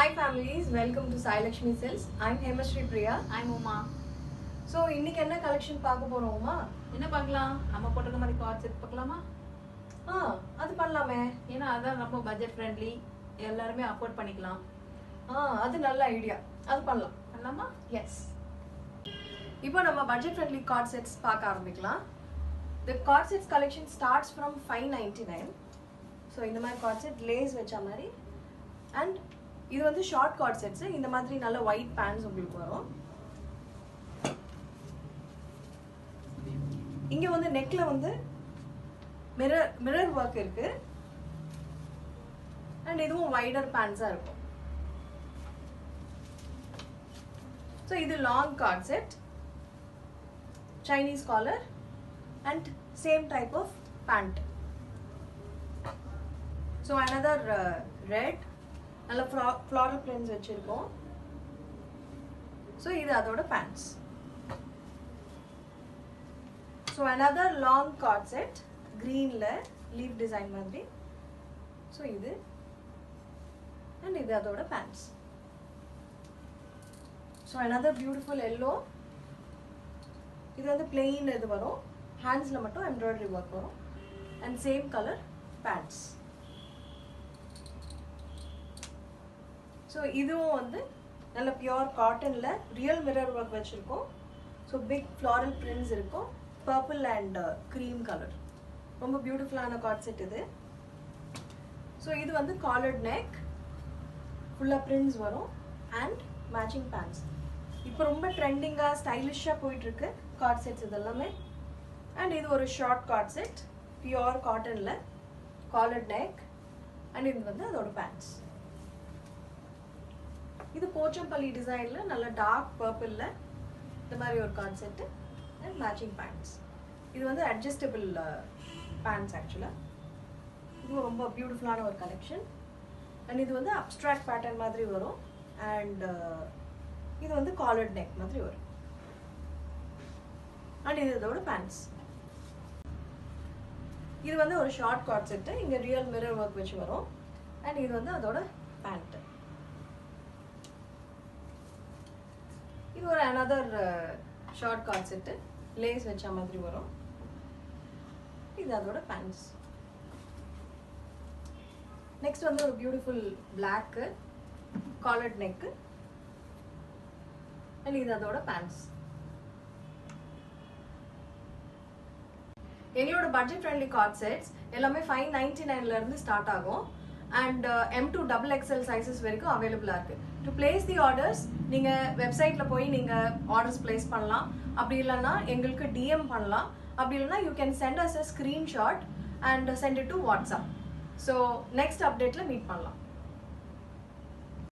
Hi families, welcome to Sai Lakshmi Silks. I'm Hemashri Priya. I'm Uma. So இன்னைக்கு என்ன collection பார்க்க போறோம் உமா? என்ன பார்க்கலாம்? நம்ம போட்டுக்க மாதிரி கார்ட் செட் பார்க்கலாமா? அது பண்ணலாமே. ஏன்னா அதான் ரொம்ப பட்ஜெட் ஃப்ரெண்ட்லி, எல்லாருமே அஃபோர்ட் பண்ணிக்கலாம். அது நல்ல ஐடியா. அது பண்ணலாம். பண்ணலாமா? எஸ். இப்போ நம்ம பட்ஜெட் ஃப்ரெண்ட்லி கார்ட் செட்ஸ் பார்க்க ஆரம்பிக்கலாம். The card sets collection starts from 599. So இந்த மாதிரி கார்ட் செட் லேஸ் வச்ச மாதிரி and இது வந்து ஷார்ட் கார்ட் செட்ஸ். இந்த மாதிரி நல்ல ஒயிட் பேண்ட்ஸ் உங்களுக்கு வரும். இங்க வந்து நெக்ல வந்து மிரர் ஒர்க் இருக்கு அண்ட் இதுவும் வைடர் பேண்ட்ஸா இருக்கும். ஸோ இது long card set, Chinese collar and same type of pant. So another red நல்ல floral prints வச்சிருக்கோம். So இது அதோட pants. So another long cord set greenல leaf design மாதிரி. So இது and இது அதோட pants. So another beautiful yellow. இது வந்து plain இது வரும், handsல மட்டும் embroidery work வரும் and same color pants. So இதுவும் வந்து நல்ல பியூர் காட்டன்ல ரியல் மிரர் ஒர்க் வச்சிருக்கோம். ஸோ பிக் ஃப்ளாரல் பிரிண்ட்ஸ் இருக்கும், பர்பிள் அண்ட் க்ரீம் கலர். ரொம்ப பியூட்டிஃபுல்லான கார்ட் செட் இது. ஸோ இது வந்து காலர்ட் நெக், ஃபுல்லாக பிரிண்ட்ஸ் வரும் அண்ட் மேட்சிங் பேண்ட்ஸ். இப்போ ரொம்ப ட்ரெண்டிங்காக ஸ்டைலிஷாக போயிட்டுருக்கு கார்ட் செட்ஸ் இதெல்லாமே. அண்ட் இது ஒரு ஷார்ட் கார்ட் செட், பியூர் காட்டனில் காலர்ட் நெக் அண்ட் இது வந்து அதோட பேண்ட்ஸ். இது போச்சம்பள்ளி டிசைனில் நல்ல டார்க் பர்பிளில் இந்த மாதிரி ஒரு co-ord set and matching pants. இது வந்து அட்ஜஸ்டபிள் பேண்ட்ஸ் ஆக்சுவலாக. இது ரொம்ப பியூட்டிஃபுல்லான ஒரு கலெக்ஷன் அண்ட் இது வந்து அப்ஸ்ட்ராக்ட் பேட்டர்ன் மாதிரி வரும் அண்ட் இது வந்து காலர்ட் நெக் மாதிரி வரும் அண்ட் இது இதோட பேண்ட்ஸ். இது வந்து ஒரு ஷார்ட் கார்ட் செட்டு, இங்கே ரியல் மிரர் ஒர்க் வச்சு வரும் அண்ட் இது வந்து அதோட பேண்ட்டு. இது ஒரு another short co-ord set, lace வச்ச மாதிரி வரும். இது அதோட பேண்ட்ஸ். நெக்ஸ்ட் வந்து ஒரு beautiful black collared neck and இது அதோட பேண்ட்ஸ். எங்களோட பட்ஜெட் ஃப்ரெண்ட்லி கார்ட் செட்ஸ் எல்லாமே 599 இருந்து ஸ்டார்ட் ஆகும் அண்ட் M2 XXL சைஸஸ் வரைக்கும் அவைலபிளாக இருக்குது. டு பிளேஸ் தி ஆர்டர்ஸ் நீங்கள் வெப்சைட்டில் போய் நீங்கள் ஆர்டர்ஸ் பிளேஸ் பண்ணலாம். அப்படி இல்லைன்னா எங்களுக்கு DM பண்ணலாம். அப்படி இல்லைன்னா you can send us a screenshot and send it to WhatsApp. So next அப்டேட்டில் மீட் பண்ணலாம்.